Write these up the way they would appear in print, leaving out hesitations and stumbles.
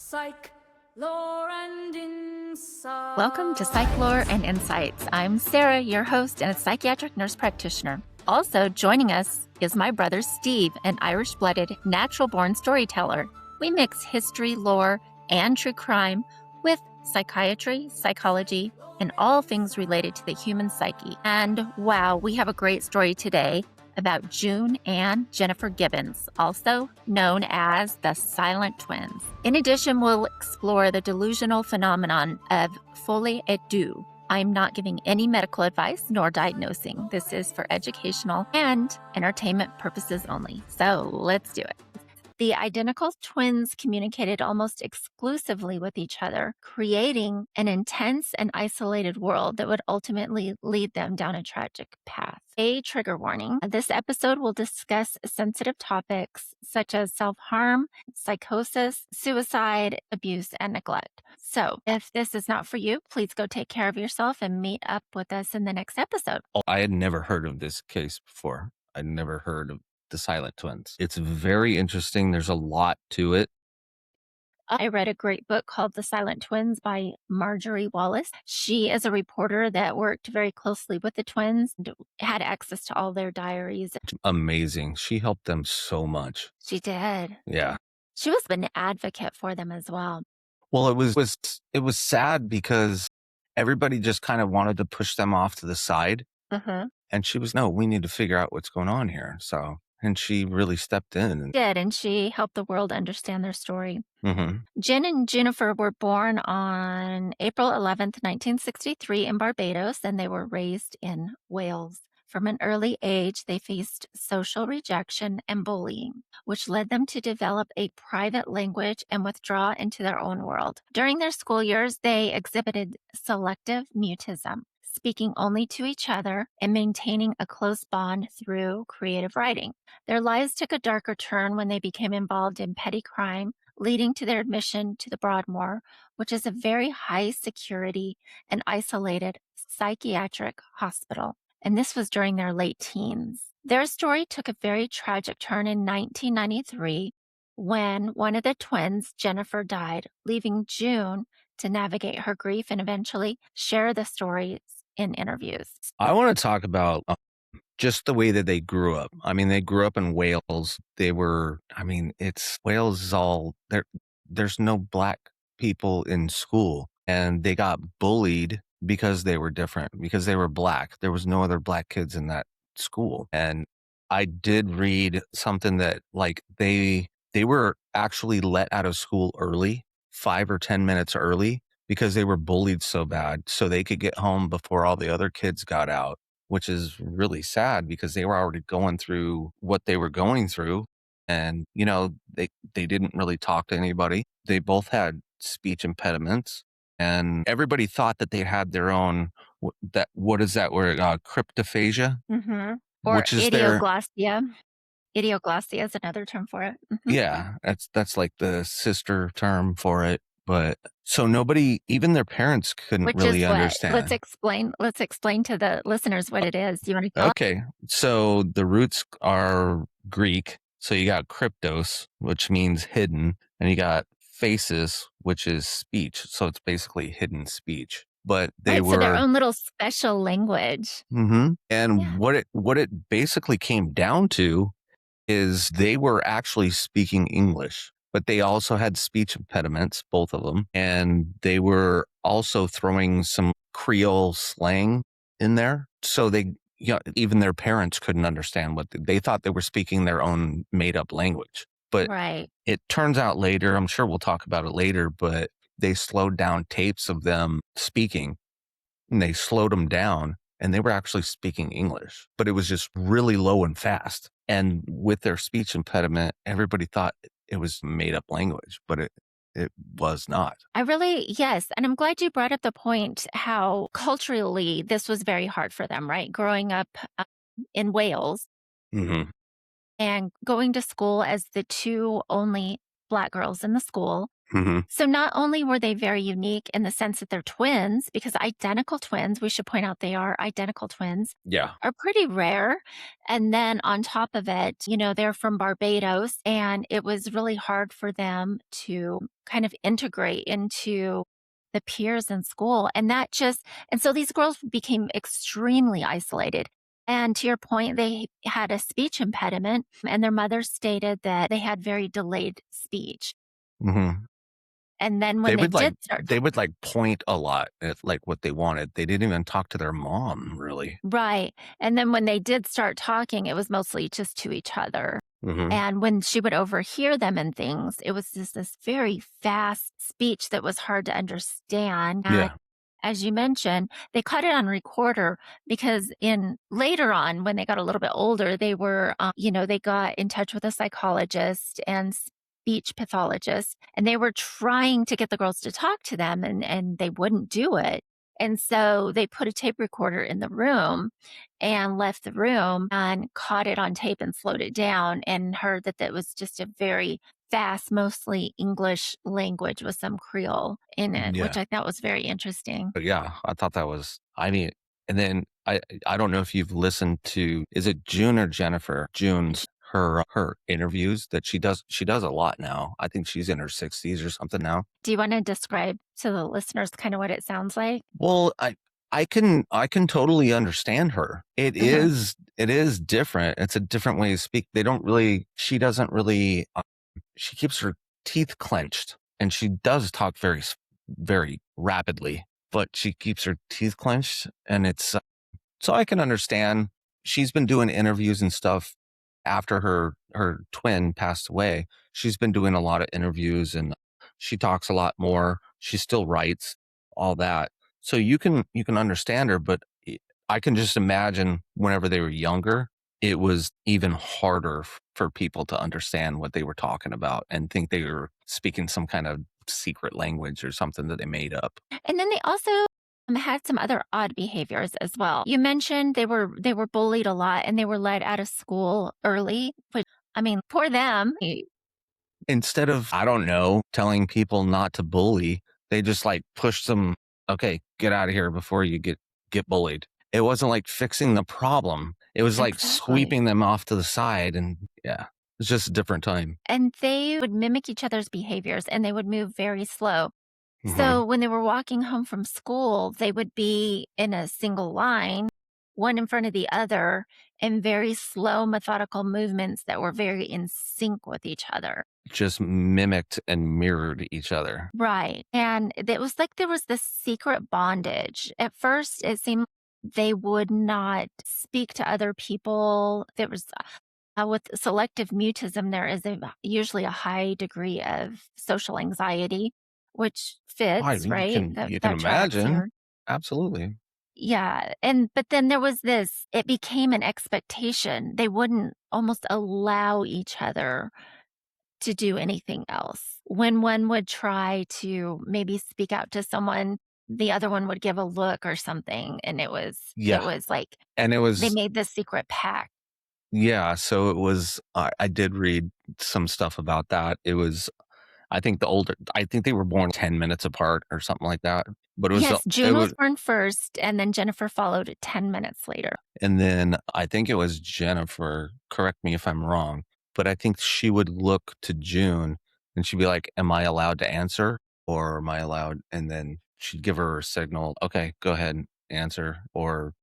Psych, lore, and insight. Welcome to Psych Lore and Insights. I'm Sarah, your host and a psychiatric nurse practitioner. Also joining us is my brother Steve, an Irish-blooded, natural-born storyteller. We mix history, lore, and true crime with psychiatry, psychology, and all things related to the human psyche. And wow, we have a great story today about June and Jennifer Gibbons, also known as the Silent Twins. In addition, we'll explore the delusional phenomenon of Folie et Deux. I'm not giving any medical advice nor diagnosing. This is for educational and entertainment purposes only. So let's do it. The identical twins communicated almost exclusively with each other, creating an intense and isolated world that would ultimately lead them down a tragic path. A trigger warning. This episode will discuss sensitive topics such as self-harm, psychosis, suicide, abuse, and neglect. So if this is not for you, please go take care of yourself and meet up with us in the next episode. I had never heard of this case before. I'd never heard of the Silent Twins. It's very interesting. There's a lot to it. I read a great book called The Silent Twins by Marjorie Wallace. She is a reporter that worked very closely with the twins and had access to all their diaries. Amazing. She helped them so much. She did. Yeah. She was an advocate for them as well. Well, it was sad because everybody just kind of wanted to push them off to the side. And she was, no, we need to figure out what's going on here. So, and she really stepped in. And she helped the world understand their story. Mm-hmm. Jen and Jennifer were born on April 11th, 1963 in Barbados, and they were raised in Wales. From an early age, they faced social rejection and bullying, which led them to develop a private language and withdraw into their own world. During their school years, they exhibited selective mutism, speaking only to each other and maintaining a close bond through creative writing. Their lives took a darker turn when they became involved in petty crime, leading to their admission to the Broadmoor, which is a very high security and isolated psychiatric hospital. And this was during their late teens. Their story took a very tragic turn in 1993 when one of the twins, Jennifer, died, leaving June to navigate her grief and eventually share the stories in interviews. I want to talk about just the way that they grew up. I mean, they grew up in Wales. Wales is all there. There's no black people in school, and they got bullied because they were different, because they were black. There was no other black kids in that school. And I did read something that like they were actually let out of school early, 5 or 10 minutes early, because they were bullied so bad so they could get home before all the other kids got out, which is really sad because they were already going through what they were going through. And, you know, they didn't really talk to anybody. They both had speech impediments, and everybody thought that they had their own, what is that word? Cryptophagia? Mm-hmm. Or which is idioglossia. Idioglossia is another term for it. Mm-hmm. Yeah, that's like the sister term for it. But so nobody, even their parents couldn't really understand. Let's explain to the listeners what it is. You want to tell? Okay. So the roots are Greek. So you got kryptos, which means hidden, and you got phasis, which is speech. So it's basically hidden speech. But they were so their own little special language. Mm-hmm. And what it basically came down to is they were actually speaking English, but they also had speech impediments, both of them. And they were also throwing some Creole slang in there. So they, even their parents couldn't understand what they thought. They were speaking their own made up language. But it turns out later, I'm sure we'll talk about it later, but they slowed down tapes of them speaking, and they slowed them down, and they were actually speaking English, but it was just really low and fast. And with their speech impediment, everybody thought it was made up language, but it was not. Yes. And I'm glad you brought up the point how culturally this was very hard for them, right? Growing up in Wales and going to school as the two only Black girls in the school. Hmm. So not only were they very unique in the sense that they're twins, because identical twins, we should point out they are identical twins, Yeah. are pretty rare. And then on top of it, they're from Barbados, and it was really hard for them to kind of integrate into the peers in school. And so these girls became extremely isolated. And to your point, they had a speech impediment, and their mother stated that they had very delayed speech. Hmm. And then when They they would like did start they would like point a lot at like what they wanted. They didn't even talk to their mom, really. right, and then when they did start talking, it was mostly just to each other. Hmm. And when she would overhear them and things, it was just this very fast speech that was hard to understand. And Yeah. as you mentioned, they caught it on recorder because in later on, when they got a little bit older, they got in touch with a psychologist and speech pathologist, and they were trying to get the girls to talk to them, and they wouldn't do it. And so they put a tape recorder in the room and left the room and caught it on tape and slowed it down and heard that that was just a very fast, mostly English language with some Creole in it, which Yeah. I thought was very interesting. But yeah, I thought that was, I mean, and then I don't know if you've listened to, is it June or Jennifer? June's her interviews that she does a lot now. I think she's in her 60s or something now. Do you want to describe to the listeners kind of what it sounds like? Well, I can totally understand her. Mhm. It is different. It's a different way to speak. She doesn't really she keeps her teeth clenched, and she does talk very rapidly, but she keeps her teeth clenched, and it's so I can understand. She's been doing interviews and stuff after her twin passed away. She's been doing a lot of interviews, and she talks a lot more. She still writes all that. So you can understand her, but I can just imagine whenever they were younger, it was even harder for people to understand what they were talking about and think they were speaking some kind of secret language or something that they made up. And then they also had some other odd behaviors as well. You mentioned they were bullied a lot and they were let out of school early, which I mean, poor them. Instead of, I don't know, telling people not to bully, they just like push them, okay, get out of here before you get bullied. It wasn't like fixing the problem. It was like Exactly. sweeping them off to the side, and yeah, it's just a different time. And they would mimic each other's behaviors and they would move very slow. Hmm. So when they were walking home from school, they would be in a single line, one in front of the other, in very slow, methodical movements that were very in sync with each other. Just mimicked and mirrored each other. Right. And it was like there was this secret bondage. At first, it seemed they would not speak to other people. There was with selective mutism, there is usually a high degree of social anxiety, which Why fits, you right? can That you can that tracks imagine. here. Absolutely. Yeah, but then there was this. It became an expectation. They wouldn't almost allow each other to do anything else. When one would try to maybe speak out to someone, the other one would give a look or something, and it Yeah. was like And it they was, made this secret pact. yeah, so it was, I did read some stuff about that. It was, I think they were born 10 minutes apart or something like that. But Yes, it June was was, born first, and then Jennifer followed 10 minutes later. and then I think it was Jennifer, correct me if I'm wrong, but I think she would look to June and she'd be like, am I allowed to answer or am I allowed? And then she'd give her a signal, okay, go ahead and answer, or,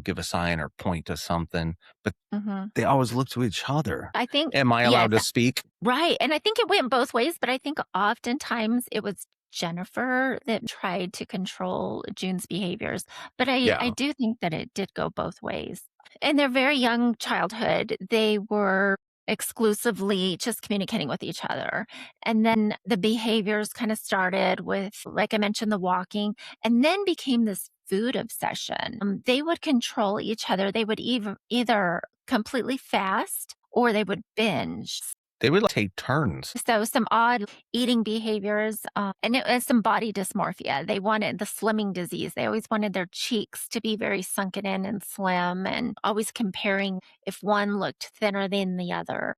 give a sign or point to something. But Mhm. they always look to each other. I think Am I yes, allowed to speak? right, and I think it went both ways, but I think oftentimes it was Jennifer that tried to control June's behaviors, but I Yeah. do think that it did go both ways. In their very young childhood, they were exclusively just communicating with each other, and then the behaviors kinda started with, like I mentioned, the walking, and then became this food obsession. They would control each other. They would either completely fast or they would binge. They would like, take turns. So some odd eating behaviors, and it was some body dysmorphia. They wanted the slimming disease. They always wanted their cheeks to be very sunken in and slim, and always comparing if one looked thinner than the other.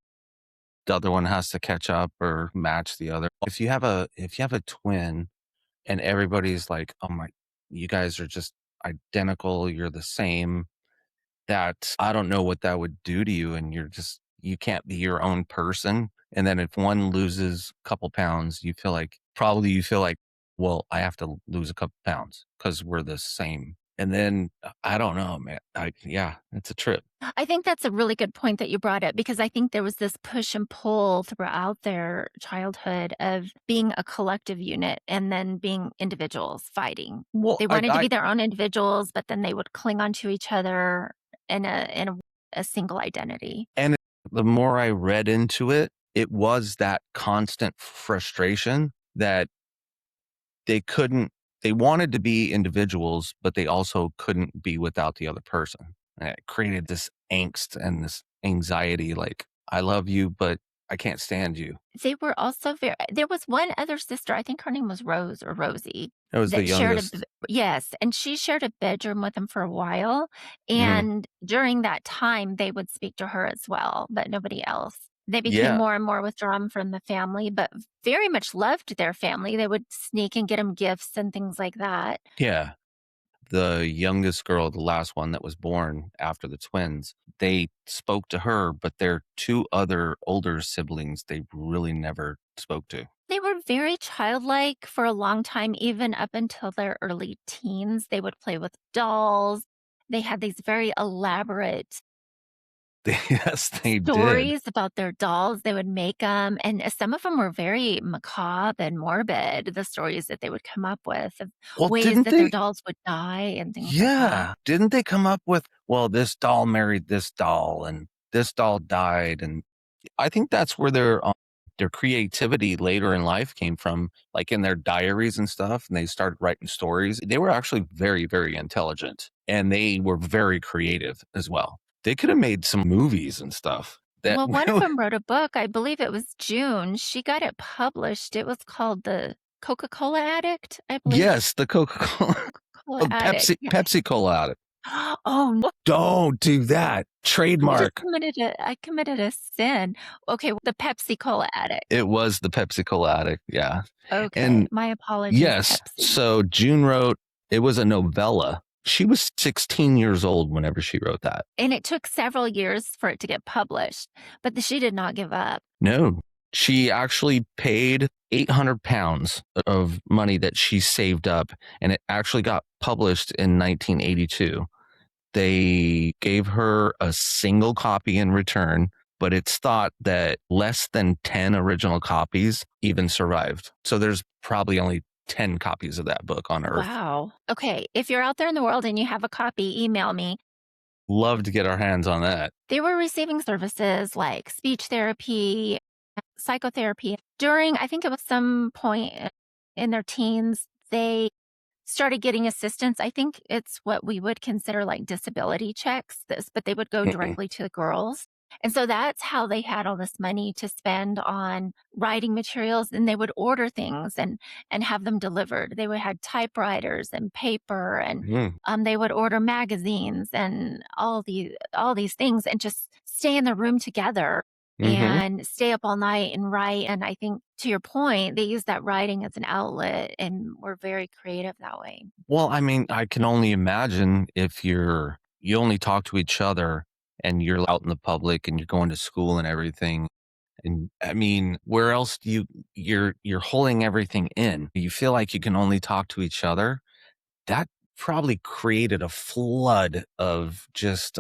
the other one has to catch up or match the other. If you have a twin and everybody's like, oh my, you guys are just identical, you're the same, that I don't know what that would do to you. And you can't be your own person. And then if one loses a couple pounds, you feel like, well, I have to lose a couple pounds because we're the same. And then I don't know, man. Yeah, it's a trip. I think that's a really good point that you brought up, because I think there was this push and pull throughout their childhood of being a collective unit and then being individuals fighting. Well, They wanted to be their own individuals, but then they would cling onto each other in a single identity. and the more I read into it, it was that constant frustration that they wanted to be individuals, but they also couldn't be without the other person. And it created this angst and this anxiety, like, I love you, but I can't stand you. They were also there was one other sister, I think her name was Rose or Rosie, That was the that shared youngest. yes, and she shared a bedroom with them for a while, Mhm. and during that time, they would speak to her as well, but nobody else. They became Yeah. more and more withdrawn from the family, but very much loved their family. They would sneak and get them gifts and things like that. Yeah. The youngest girl, the last one that was born after the twins, they spoke to her, but their two other older siblings, they really never spoke to. They were very childlike for a long time, even up until their early teens. They would play with dolls. They had these very elaborate Yes, they did. stories about their dolls. They would make them, and some of them were very macabre and morbid, the stories that they would come up with of Well, ways didn't that their they? dolls would die and things like that. Yeah. Didn't they come up with, well, this doll married this doll and this doll died? And I think that's where their creativity later in life came from, like in their diaries and stuff. And they started writing stories. They were actually very, very intelligent and they were very creative as well. They could have made some movies and stuff that, Well, one of them wrote a book, I believe it was June. She got it published. It was called The Coca-Cola Addict, I believe. yes, the Coca-Cola, Coca-Cola Addict. Yeah. Pepsi Cola out. Oh, no. Don't do that. Trademark. I committed a sin. Okay, the Pepsi Cola Addict. It was the Pepsi Cola Addict. Yeah. Okay, And my apologies, yes. Pepsi. So June wrote, it was a novella. She was 16 years old whenever she wrote that. And it took several years for it to get published, but she did not give up. No, she actually paid 800 pounds of money that she saved up, and it actually got published in 1982. They gave her a single copy in return, but it's thought that less than 10 original copies even survived. So there's probably only 10 copies of that book on Earth. Wow. Okay, if you're out there in the world and you have a copy, email me. Love to get our hands on that. They were receiving services like speech therapy, psychotherapy. During, I think it was some point in their teens, they started getting assistance. I think it's what we would consider like disability checks, but they would go directly to the girls. And so that's how they had all this money to spend on writing materials, and they would order things and have them delivered. They would have typewriters and paper, and they would order magazines and all these things, and just stay in the room together and stay up all night and write. And I think, to your point, they use that writing as an outlet and were very creative that way. Well, I mean, I can only imagine if you only talk to each other and you're out in the public and you're going to school and everything. And I mean, where else do you're holding everything in? You feel like you can only talk to each other. That probably created a flood of just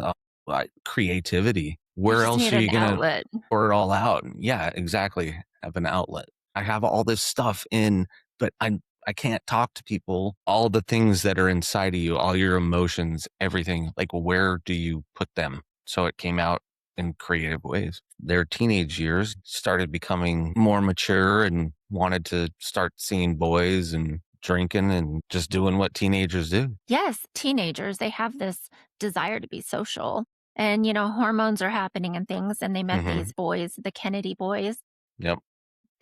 creativity. Where else are you going to pour it all out? Yeah, exactly. Have an outlet. I have all this stuff in, but I can't talk to people. All the things that are inside of you, all your emotions, everything, like, where do you put them? So it came out in creative ways. Their teenage years started becoming more mature and wanted to start seeing boys and drinking and just doing what teenagers do. Yes, teenagers, they have this desire to be social. And, hormones are happening and things. And they met these boys, the Kennedy boys. Yep.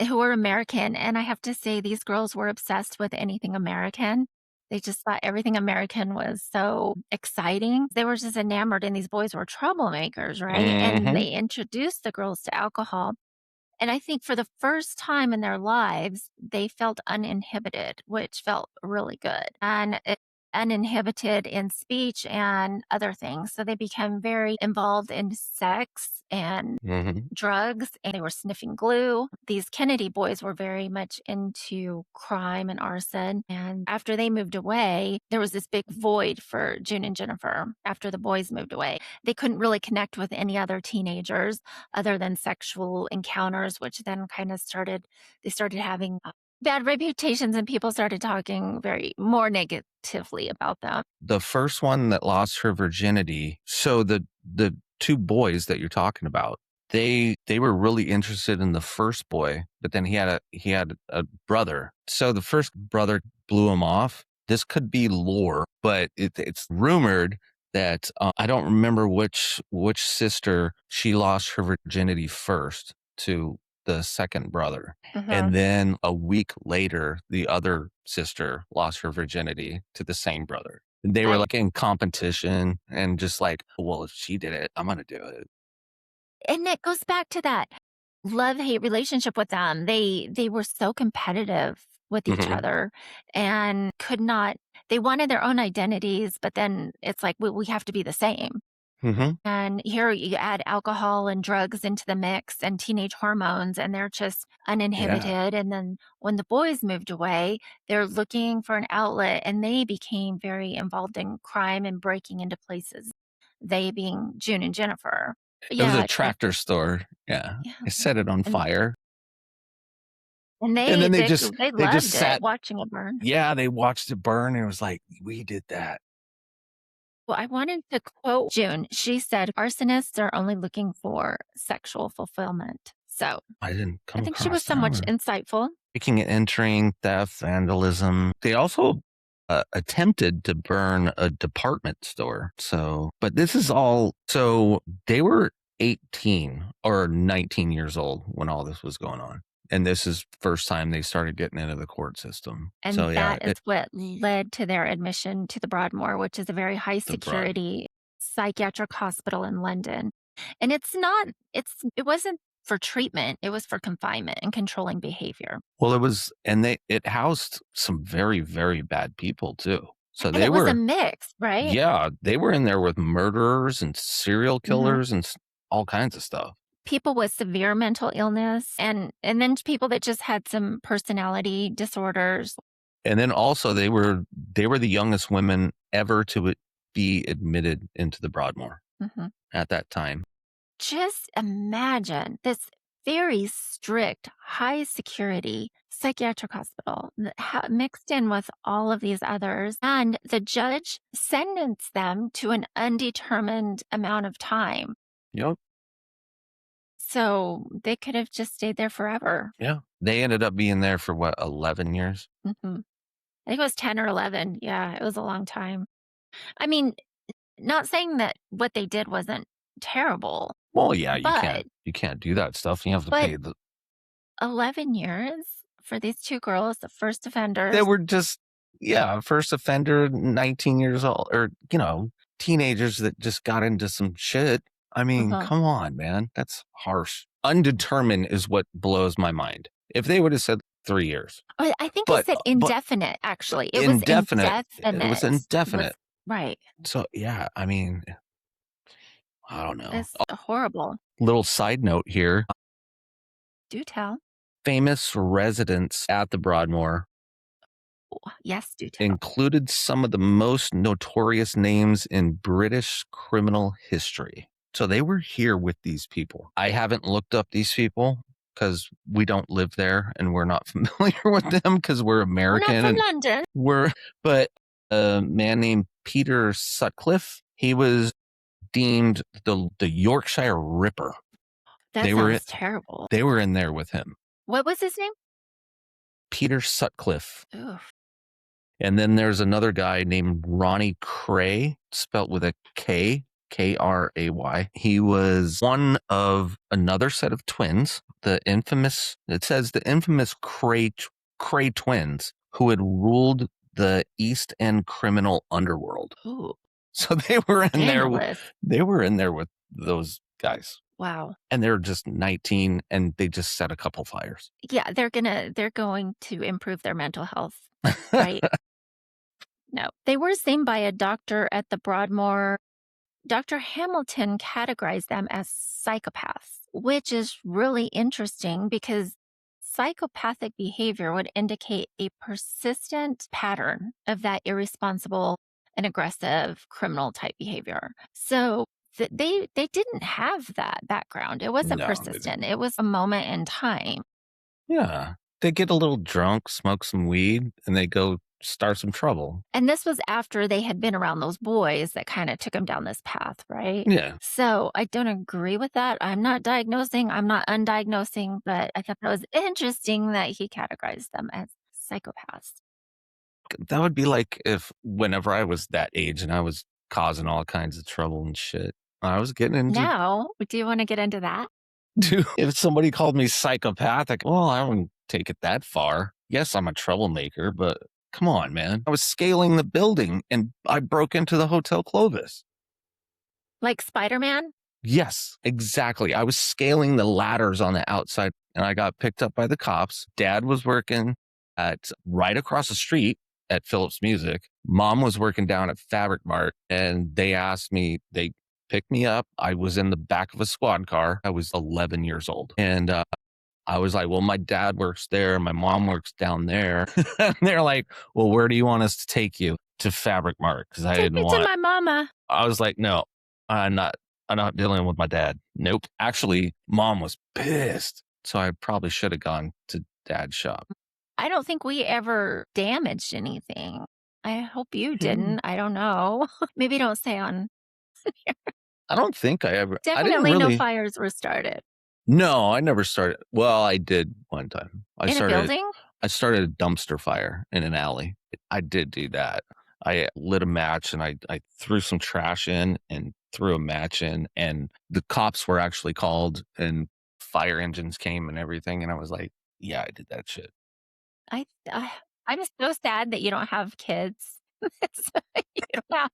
Who were American. And I have to say, these girls were obsessed with anything American. They just thought everything American was so exciting. They were just enamored, and these boys were troublemakers, right? And they introduced the girls to alcohol. And I think for the first time in their lives, they felt uninhibited, which felt really good. And uninhibited in speech and other things. So they became very involved in sex and Hmm. drugs, and they were sniffing glue. These Kennedy boys were very much into crime and arson. And after they moved away, there was this big void for June and Jennifer after the boys moved away. They couldn't really connect with any other teenagers other than sexual encounters, which then kind of they started having bad reputations and people started talking very more negatively about them. The first one that lost her virginity. So the two boys that you're talking about, they were really interested in the first boy, but then he had a brother. So the first brother blew him off. This could be lore, but it's rumored that I don't remember which sister she lost her virginity first to the second brother. And then a week later, the other sister lost her virginity to the same brother. They were like in competition and just like, well, if she did it, I'm going to do it. And it goes back to that love-hate relationship with them. They were so competitive with each Mhm. other and they wanted their own identities, but then it's like, we have to be the same. Mm-hmm. And here you add alcohol and drugs into the mix and teenage hormones, and they're just uninhibited. And then when the boys moved away, they're looking for an outlet, and they became very involved in crime and breaking into places, they being June and Jennifer. It was a Yeah, tractor store. Yeah. yeah. They set it on And fire. and And then they they just loved it, sat. watching it burn. Yeah. They watched it burn and it was like, we did that. Well, I wanted to quote June. She said, "Arsonists are only looking for sexual fulfillment." So I didn't I come think she was across that somewhat one. insightful. Breaking and entering, theft, vandalism. They also attempted to burn a department store. So, but this is all, so they were 18 or 19 years old when all this was going on. And this is the first time they started getting into the court system. And So yeah, that is what led to their admission to the Broadmoor, which is a very high the broad. security psychiatric hospital in London. And it wasn't for treatment, it was for confinement and controlling behavior. Well, it was, and it housed some very, very bad people too. So And they it was a were, mix, right? yeah, they were in there with murderers and serial Mhm. killers and all kinds of stuff. People with severe mental illness and then people that just had some personality disorders. And then also they were the youngest women ever to be admitted into the Broadmoor Mhm. at that time. Just imagine this very strict, high security psychiatric hospital mixed in with all of these others. And the judge sentenced them to an undetermined amount of time. Yep. So they could have just stayed there forever. Yeah. They ended up being there for what, 11 years? Hmm. I think it was 10 or 11. Yeah, it was a long time. I mean, not saying that what they did wasn't terrible. Well, yeah, but you can't do that stuff. You have to pay 11 years for these two girls, the first offenders. They were just, first offender, 19 years old, or, teenagers that just got into some shit. I mean, come on, man. That's harsh. Undetermined is what blows my mind. If they would have said 3 years. I think it said indefinite, actually. It was indefinite. It was indefinite. Right. So, yeah, I mean, I don't know. It's horrible. Little side note here. Do tell. Famous residents at the Broadmoor. Yes, do tell. Included some of the most notorious names in British criminal history. So they were here with these people. I haven't looked up these people because we don't live there and we're not familiar with them because we're American. We're not from London. But a man named Peter Sutcliffe, he was deemed the Yorkshire Ripper. That sounds terrible. They were in there with him. What was his name? Peter Sutcliffe. Oof. And then there's another guy named Ronnie Kray, spelt with a K, Kray. He was one of another set of twins, the infamous Kray twins, who had ruled the East End criminal underworld. Ooh. So they were in there with those guys. Wow. And they're just 19 and they just set a couple fires. Yeah, they're going to improve their mental health, right? No. They were seen by a doctor at the Broadmoor. Dr. Hamilton categorized them as psychopaths, which is really interesting because psychopathic behavior would indicate a persistent pattern of that irresponsible and aggressive criminal type behavior. So they didn't have that background. It wasn't No, they persistent. didn't. It was a moment in time. Yeah. They get a little drunk, smoke some weed, and they go start some trouble. And this was after they had been around those boys that kind of took them down this path, right? Yeah. So I don't agree with that. I'm not diagnosing, I'm not undiagnosing, but I thought that was interesting that he categorized them as psychopaths. That would be like if whenever I was that age and I was causing all kinds of trouble and shit, I was getting into Now, do you want to get into that? if somebody called me psychopathic, well, I wouldn't take it that far. Yes, I'm a troublemaker, but come on, man. I was scaling the building and I broke into the Hotel Clovis. Like Spider-Man? Yes, exactly. I was scaling the ladders on the outside and I got picked up by the cops. Dad was working at right across the street at Phillips Music. Mom was working down at Fabric Mart and they picked me up. I was in the back of a squad car. I was 11 years old. And I was like, well, my dad works there. My mom works down there. And they're like, well, where do you want us to take you? To Fabric Mart. Because I Take didn't me want to my mama. I was like, no, I'm not dealing with my dad. Nope. Actually, mom was pissed. So I probably should have gone to dad's shop. I don't think we ever damaged anything. I hope you didn't. I don't know. Maybe don't say on. I don't think I didn't Definitely no really. fires were started. No, I never started. Well, I did one time. In a building? I started a dumpster fire in an alley. I did do that. I lit a match and I threw some trash in and threw a match in, and the cops were actually called and fire engines came and everything. And I was like, yeah, I did that shit. I'm so sad that you don't have kids. You don't have-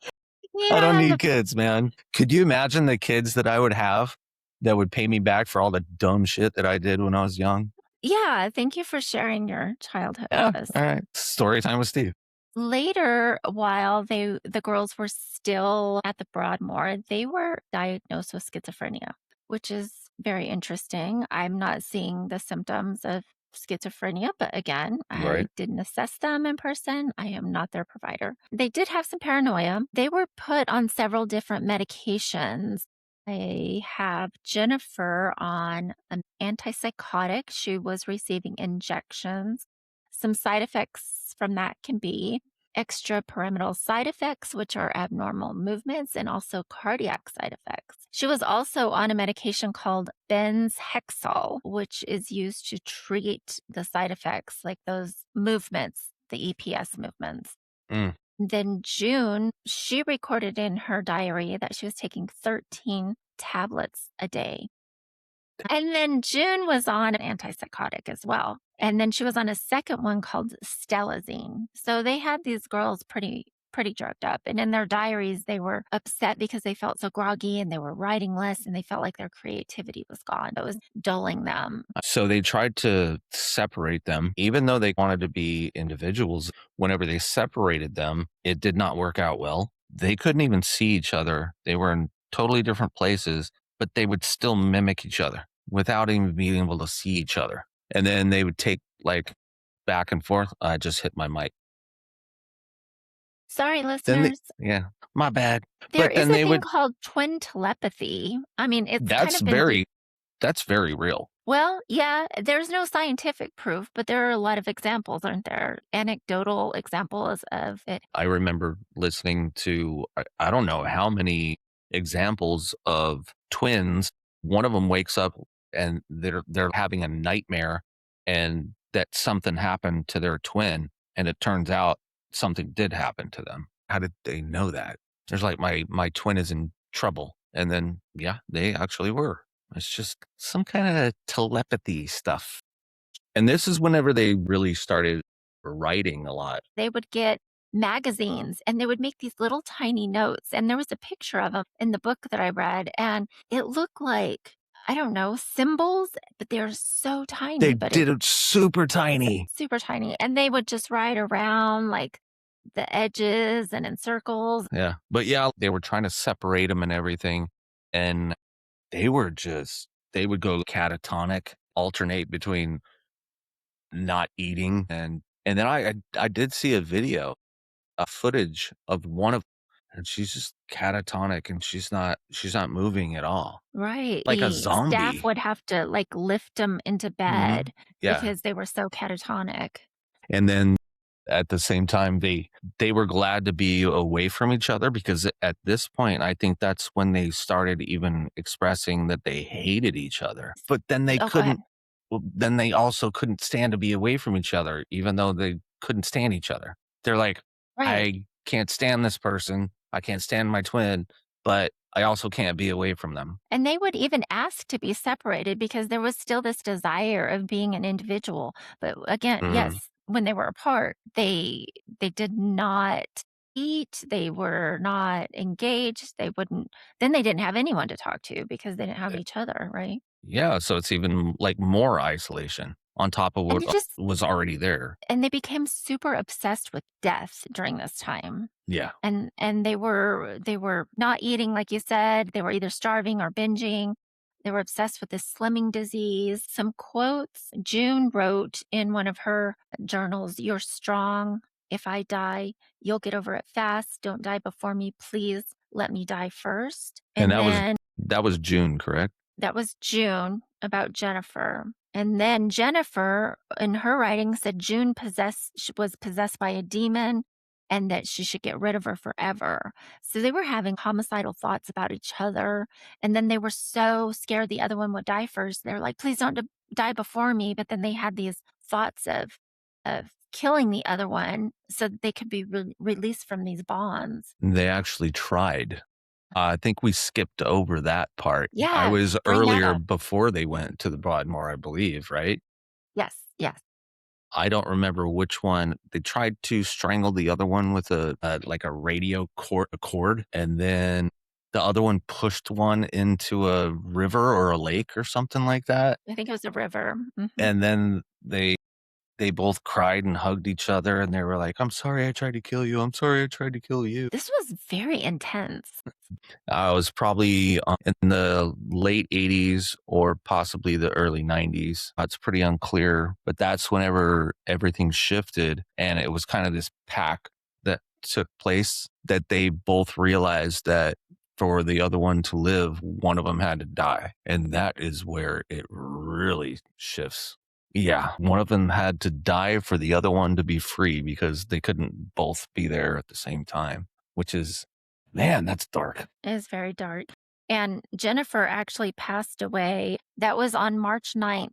you I don't have need kids, man. Could you imagine the kids that I would have that would pay me back for all the dumb shit that I did when I was young? Yeah, thank you for sharing your childhood Yeah. with us. All right. Story time with Steve. Later, while the girls were still at the Broadmoor, they were diagnosed with schizophrenia, which is very interesting. I'm not seeing the symptoms of schizophrenia, but again, I Right. didn't assess them in person. I am not their provider. They did have some paranoia. They were put on several different medications. I have Jennifer on an antipsychotic. She was receiving injections. Some side effects from that can be extrapyramidal side effects, which are abnormal movements, and also cardiac side effects. She was also on a medication called benzhexol, which is used to treat the side effects like those movements, the EPS movements. Mm. Then June, she recorded in her diary that she was taking 13 tablets a day. And then June was on an antipsychotic as well. And then she was on a second one called stelazine. So they had these girls pretty drugged up. And in their diaries, they were upset because they felt so groggy and they were writing less and they felt like their creativity was gone. It was dulling them. So they tried to separate them, even though they wanted to be individuals. Whenever they separated them, it did not work out well. They couldn't even see each other. They were in totally different places, but they would still mimic each other without even being able to see each other. And then they would take like back and forth. I just hit my mic. Sorry, Then listeners. yeah, my bad. There But is then a they thing would. called twin telepathy. I mean, it's kind That's of been very real. well, yeah, there's no scientific proof, but there are a lot of examples, aren't there? Anecdotal examples of it. I remember listening to I don't know how many examples of twins. One of them wakes up and they're having a nightmare and that something happened to their twin, and it turns out something did happen to them. How did they know that? There's like my twin is in trouble, and then yeah, they actually were. It's just some kind of telepathy stuff. And this is whenever they really started writing a lot. They would get magazines and they would make these little tiny notes. And there was a picture of them in the book that I read, and it looked like I don't know, symbols, but they're so tiny. They but did it super tiny. super tiny. And they would just ride around like the edges and in circles. Yeah. But yeah, they were trying to separate them and everything. And they would go catatonic, alternate between not eating and then I did see a video, a footage of one of and she's just catatonic and she's not moving at all. Right. Like a The staff zombie. would have to like lift them into Mhm. bed Yeah. because they were so catatonic. And then at the same time, they were glad to be away from each other because at this point, I think that's when they started even expressing that they hated each other. But then they Oh, go ahead. couldn't. Well, then they also couldn't stand to be away from each other, even though they couldn't stand each other. They're like, Right. I can't stand this person. I can't stand my twin, but I also can't be away from them. And they would even ask to be separated because there was still this desire of being an individual. But again, Mhm. yes, when they were apart, they did not eat, they were not engaged, they wouldn't then they didn't have anyone to talk to because they didn't have each other, right? Yeah, so it's even like more isolation on top of And what they just was already there. and they became super obsessed with death during this time. Yeah. And they were not eating like you said, they were either starving or binging. They were obsessed with this slimming disease. Some quotes June wrote in one of her journals, "You're strong. If I die, you'll get over it fast. Don't die before me, please. Let me die first." And And then that was June, correct? that was June about Jennifer. And then Jennifer, in her writing, said June was possessed by a demon and that she should get rid of her forever. So they were having homicidal thoughts about each other. And then they were so scared the other one would die first. They're like, please don't die before me. But then they had these thoughts of killing the other one so that they could be released from these bonds. They actually tried. I think we skipped over that part. I Yeah, was bring that earlier up. before they went to the Broadmoor, I believe, right? Yes, yes. I don't remember which one. They tried to strangle the other one with like a radio cord, and then the other one pushed one into a river or a lake or something like that. I think it was a river. Mhm. And then they both cried and hugged each other, and they were like, "I'm sorry, I tried to kill you. I'm sorry, I tried to kill you." This was very intense. I was probably in the late 80s or possibly the early 90s. It's pretty unclear, but that's whenever everything shifted. And it was kind of this pact that took place that they both realized that for the other one to live, one of them had to die. And that is where it really shifts. Yeah, one of them had to die for the other one to be free because they couldn't both be there at the same time, which is, man, that's dark. It is very dark. And Jennifer actually passed away. That was on March 9th,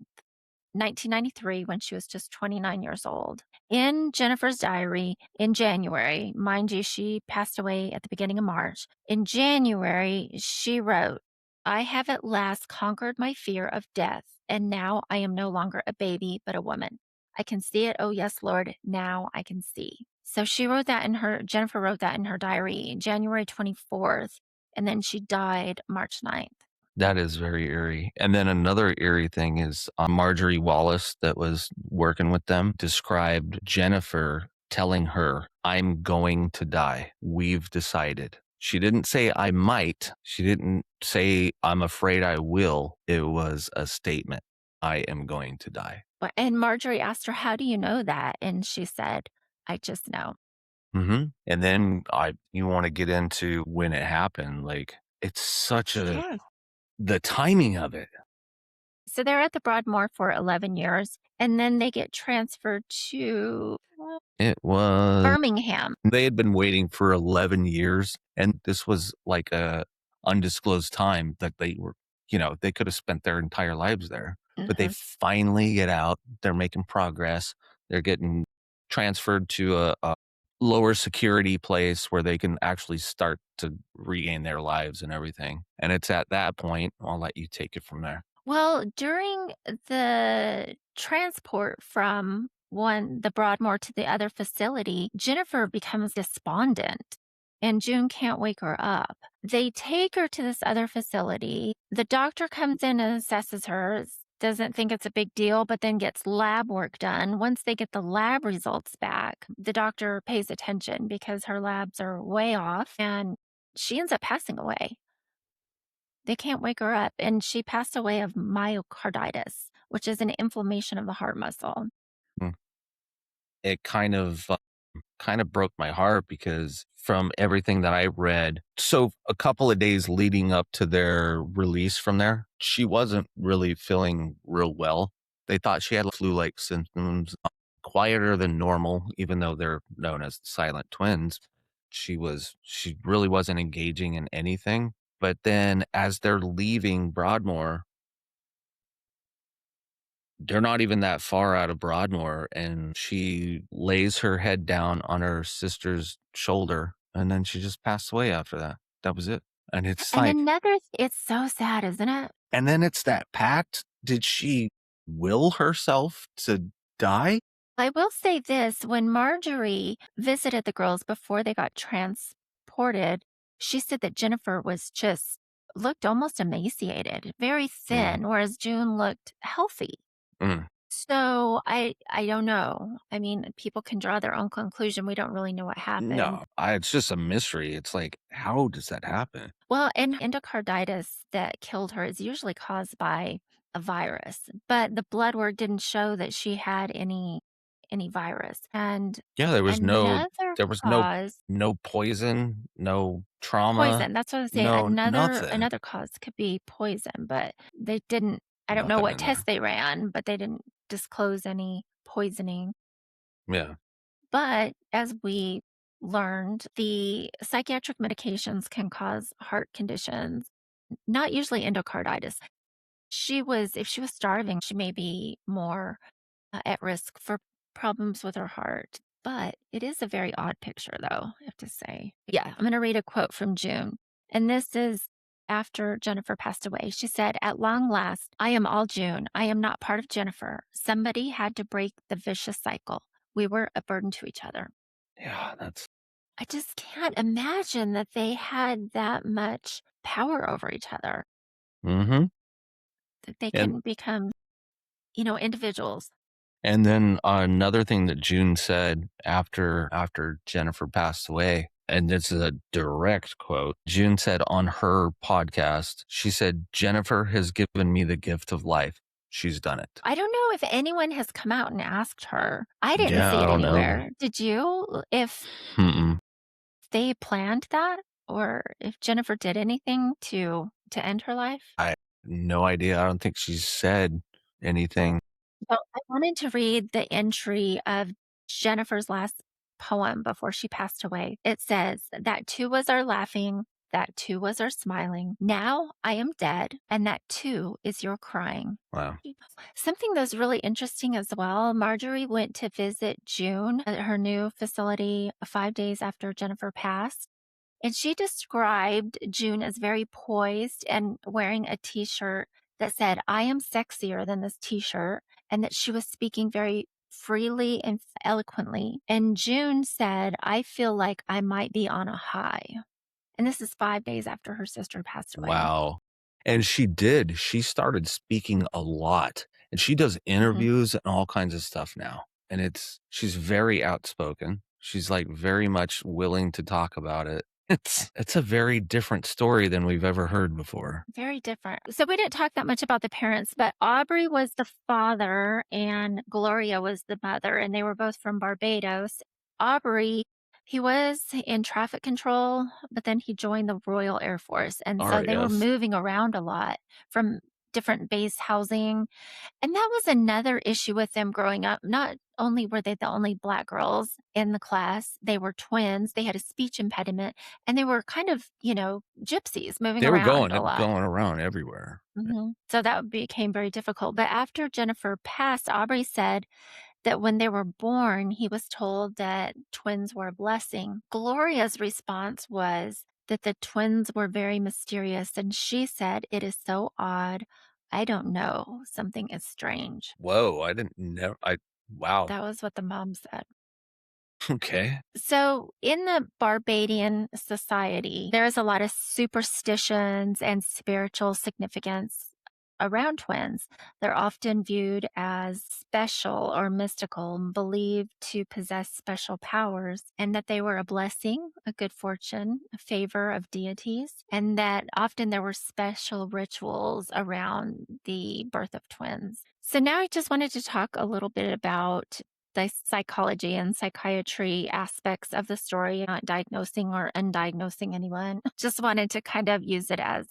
1993, when she was just 29 years old. In Jennifer's diary in January, mind you, she passed away at the beginning of March. In January, she wrote, I have at last conquered my fear of death, and now I am no longer a baby, but a woman. I can see it. Oh, yes, Lord. Now I can see. So Jennifer wrote that in her diary, January 24th, and then she died March 9th. That is very eerie. And then another eerie thing is Marjorie Wallace, that was working with them, described Jennifer telling her, I'm going to die. We've decided. She didn't say, I might. She didn't say, I'm afraid I will. It was a statement. I am going to die. And Marjorie asked her, how do you know that? And she said, I just know. And then you want to get into when it happened. Like, it's such Yeah. the timing of it. So they're at the Broadmoor for 11 years, and then they get transferred to It was, Birmingham. they had been waiting for 11 years, and this was like a undisclosed time that they could have spent their entire lives there. But they Mhm. finally get out. They're making progress. They're getting transferred to a lower security place where they can actually start to regain their lives and everything. And it's at that point, I'll let you take it from there. Well, during the transport from the Broadmoor to the other facility, Jennifer becomes despondent. and June can't wake her up. They take her to this other facility. The doctor comes in and assesses her, doesn't think it's a big deal, but then gets lab work done. Once they get the lab results back, the doctor pays attention because her labs are way off and she ends up passing away. They can't wake her up, and she passed away of myocarditis, which is an inflammation of the heart muscle. Mm. It kind of broke my heart because from everything that I read, so a couple of days leading up to their release from there, she wasn't really feeling real well. They thought she had flu-like symptoms, quieter than normal, even though they're known as silent twins. She really wasn't engaging in anything. But then as they're leaving Broadmoor, they're not even that far out of Broadmoor, and she lays her head down on her sister's shoulder, and then she just passed away after that. That was it. And it's And like, it's so sad, isn't it? and then it's that pact. Did she will herself to die? I will say this, when Marjorie visited the girls before they got transported, she said that Jennifer looked almost emaciated, very thin, whereas June looked healthy. Mm. So I don't know. I mean, people can draw their own conclusion. We don't really know what happened. No, it's just a mystery. It's like, how does that happen? Well, and endocarditis that killed her is usually caused by a virus, but the blood work didn't show that she had any virus. And Yeah, there was another no cause, poison, no trauma, poison. That's what I was saying. no nothing. Another cause could be poison, but they didn't. I don't know Nothing what in tests there. they ran, but they didn't disclose any poisoning. Yeah. But as we learned, the psychiatric medications can cause heart conditions, not usually endocarditis. If she was starving, she may be more at risk for problems with her heart. But it is a very odd picture, though, I have to say. Yeah, I'm going to read a quote from June. And this is after Jennifer passed away. She said, "At long last, I am all June. I am not part of Jennifer. Somebody had to break the vicious cycle. We were a burden to each other." Yeah, that's I just can't imagine that they had that much power over each other, mm-hmm. that they And can become, individuals. and then another thing that June said after Jennifer passed away, and this is a direct quote. June said on her podcast, she said, "Jennifer has given me the gift of life. She's done it." I don't know if anyone has come out and asked her. I didn't Yeah, see I it don't know. anywhere. Did you? If Mm-mm. they planned that, or if Jennifer did anything to end her life? I have no idea. I don't think she said anything. Well, I wanted to read the entry of Jennifer's last poem before she passed away. It says, "That too was our laughing, that too was our smiling. Now I am dead, and that too is your crying." Wow. Something that's really interesting as well, Marjorie went to visit June at her new facility 5 days after Jennifer passed. And she described June as very poised and wearing a t shirt that said, "I am sexier than this t shirt," and that she was speaking very freely and eloquently. And June said, "I feel like I might be on a high." And this is 5 days after her sister passed away. Wow. And she did. She started speaking a lot, and she does Mhm. interviews and all kinds of stuff now. And she's very outspoken. She's like very much willing to talk about it. It's a very different story than we've ever heard before. Very different. So we didn't talk that much about the parents, but Aubrey was the father and Gloria was the mother, and they were both from Barbados. Aubrey, he was in traffic control, but then he joined the Royal Air Force. And so they were RAF. moving around a lot from different base housing. And that was another issue with them growing up. Not only were they the only Black girls in the class, they were twins, they had a speech impediment, and they were kind of, gypsies moving They were around a lot. going around everywhere. So that became very difficult. But after Jennifer passed, Aubrey said that when they were born, he was told that twins were a blessing. Gloria's response was that the twins were very mysterious. And she said, "It is so odd. I don't know. Something is strange." Whoa, I didn't know. Wow. That was what the mom said. Okay. So, in the Barbadian society, there is a lot of superstitions and spiritual significance around twins. They're often viewed as special or mystical, and believed to possess special powers, and that they were a blessing, a good fortune, a favor of deities, and that often there were special rituals around the birth of twins. So, now I just wanted to talk a little bit about the psychology and psychiatry aspects of the story, not diagnosing or undiagnosing anyone. Just wanted to kind of use it as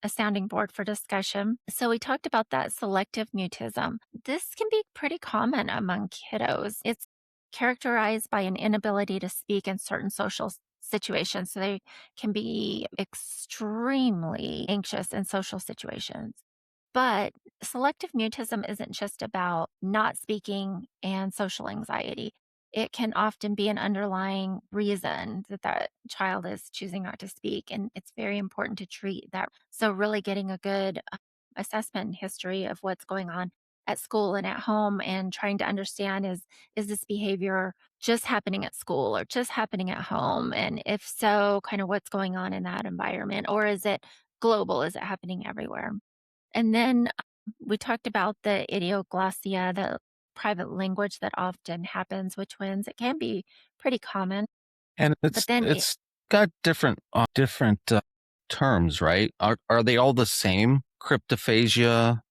a sounding board for discussion. So, we talked about that selective mutism. This can be pretty common among kiddos. It's characterized by an inability to speak in certain social situations. So, they can be extremely anxious in social situations. But selective mutism isn't just about not speaking and social anxiety. It can often be an underlying reason that that child is choosing not to speak. And it's very important to treat that. So, really getting a good assessment and history of what's going on at school and at home and trying to understand is this behavior just happening at school or just happening at home? And if so, kind of what's going on in that environment? Or is it global? Is it happening everywhere? And then we talked about the idioglossia, the private language that often happens with twins. It can be pretty common, And but then it's got different terms, right? Are they all the same? Cryptophagia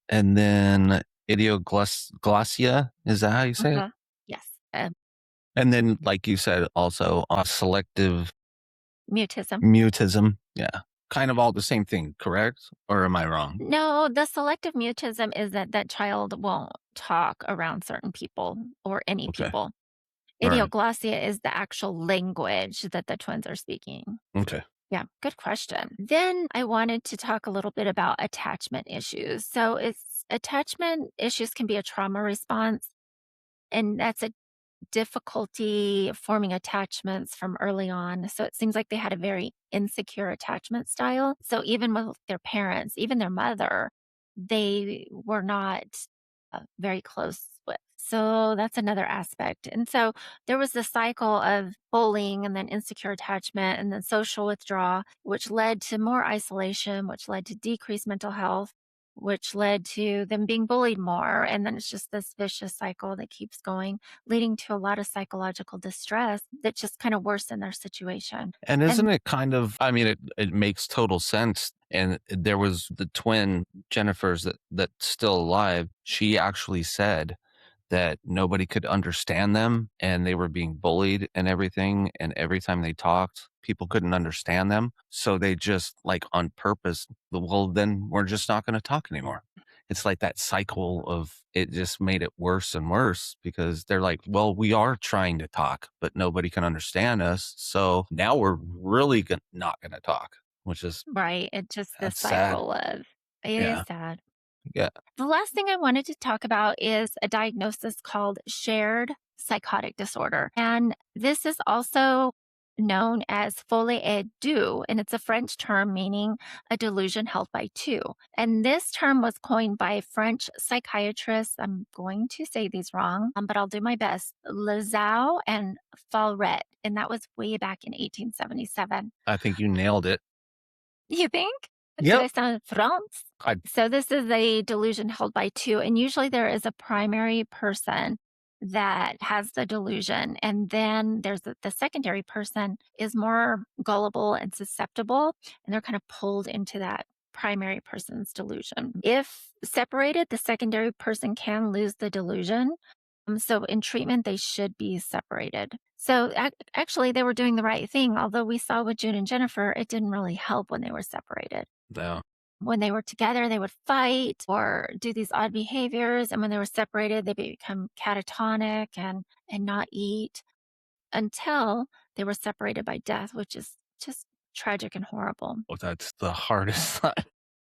and then idioglossia, is that how you say it? uh yes, And then, like you said, also selective mutism. mutism. Yeah, kind of all the same thing, correct? Or am I wrong? No, the selective mutism is that that child won't talk around certain people or any Okay, people. all right, Idioglossia is the actual language that the twins are speaking. okay. Yeah, good question. Then I wanted to talk a little bit about attachment issues. So, it's attachment issues can be a trauma response, and that's a difficulty forming attachments from early on. So, it seems like they had a very insecure attachment style. So, even with their parents, even their mother, they were not very close with. So that's another aspect. And so there was this cycle of bullying and then insecure attachment and then social withdrawal, which led to more isolation, which led to decreased mental health, which led to them being bullied more. And then it's just this vicious cycle that keeps going, leading to a lot of psychological distress that just kind of worsen their situation. And And isn't it kind of, I mean, it makes total sense. And there was the twin Jennifer's that's still alive. She actually said that nobody could understand them and they were being bullied and everything. And every time they talked, people couldn't understand them. So they just like on purpose, well, then we're just not going to talk anymore. It's like that cycle of it just made it worse and worse because they're like, well, we are trying to talk, but nobody can understand us. So now we're really not going to talk, which is right, it's just this that's sad. cycle of it is Yeah. sad. Yeah. The last thing I wanted to talk about is a diagnosis called shared psychotic disorder. And this is also known as folie et deux, and it's a French term meaning a delusion held by two. And this term was coined by French psychiatrists. I'm going to say these wrong, but I'll do my best. Lazau and Falret. And that was way back in 1877. I think you nailed it. You think? Did Yep. I sound France? I, So this is a delusion held by two, and usually there is a primary person that has the delusion, and then there's the secondary person is more gullible and susceptible, and they're kind of pulled into that primary person's delusion. If separated, the secondary person can lose the delusion. So in treatment, they should be separated. So actually, they were doing the right thing. Although we saw with June and Jennifer, it didn't really help when they were separated. no. When they were together, they would fight or do these odd behaviors. And when they were separated, they become catatonic and not eat until they were separated by death, which is just tragic and horrible. Well, that's the hardest.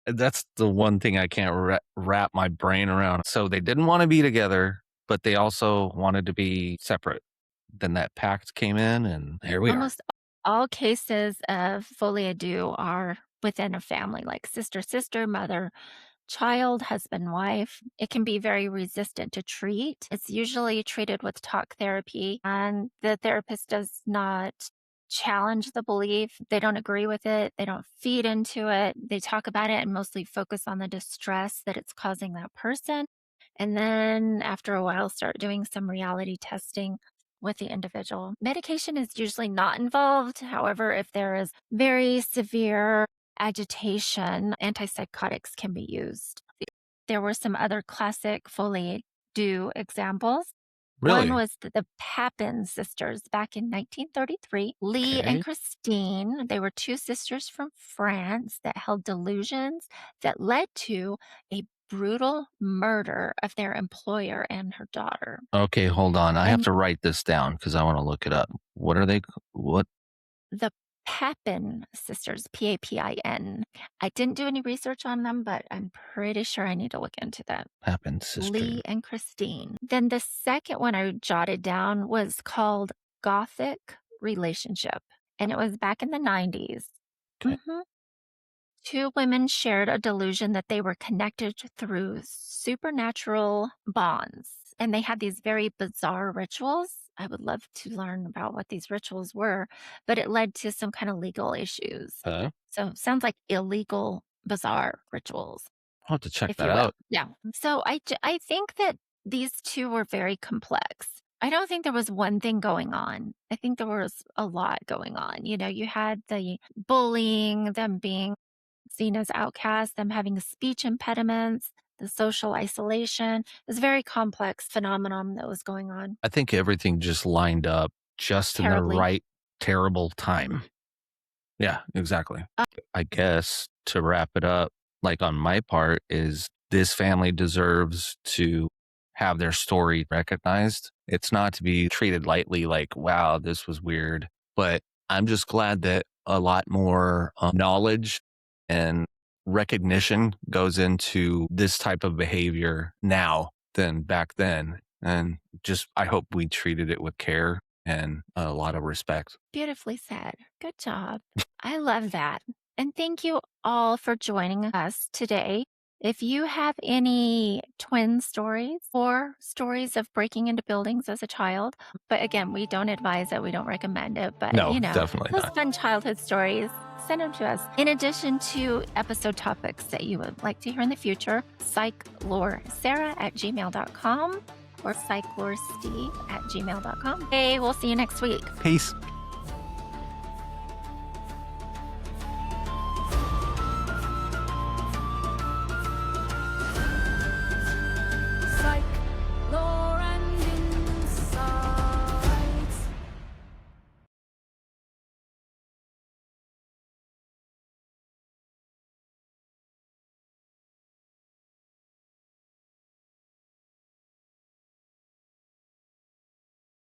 That's the one thing I can't wrap my brain around. So they didn't want to be together, but they also wanted to be separate. Then that pact came in, and here we are. Almost all cases of folie à deux are within a family, like sister, sister, mother, child, husband, wife. It can be very resistant to treat. It's usually treated with talk therapy, and the therapist does not challenge the belief. They don't agree with it. They don't feed into it. They talk about it and mostly focus on the distress that it's causing that person. And then after a while, start doing some reality testing with the individual. Medication is usually not involved. However, if there is very severe agitation, antipsychotics can be used. There were some other classic Folie Deux examples. Really? One was the Papin sisters back in 1933. Lee and Okay. Christine, they were two sisters from France that held delusions that led to a brutal murder of their employer and her daughter. Okay, hold on. I have And to write this down because I want to look it up. What are they? What? the Papin sisters, Papin. I didn't do any research on them, but I'm pretty sure I need to look into that. Happened, sister. Lee and Christine. Then the second one I jotted down was called Gothic Relationship, and it was back in the 90s. Okay. Two women shared a delusion that they were connected through supernatural bonds, and they had these very bizarre rituals. I would love to learn about what these rituals were, but it led to some kind of legal issues. Okay. So sounds like illegal, bizarre rituals, I'll have to check if that you will. out. Yeah. So I think that these two were very complex. I don't think there was one thing going on. I think there was a lot going on. You had the bullying, them being seen as outcasts, them having speech impediments, the social isolation. It was a very complex phenomenon that was going on. I think everything just lined up just in the Terribly. right terrible time. Yeah, exactly. I guess to wrap it up, like on my part, is this family deserves to have their story recognized. It's not to be treated lightly like, wow, this was weird. But I'm just glad that a lot more knowledge and recognition goes into this type of behavior now than back then. And just, I hope we treated it with care and a lot of respect. Beautifully said. Good job. I love that. And thank you all for joining us today. If you have any twin stories or stories of breaking into buildings as a child, but again, we don't advise it, we don't recommend it, but No, definitely those not. fun childhood stories, send them to us. In addition to episode topics that you would like to hear in the future, psychloresarah@gmail.com or psychloresteve@gmail.com. Hey, we'll see you next week. Peace.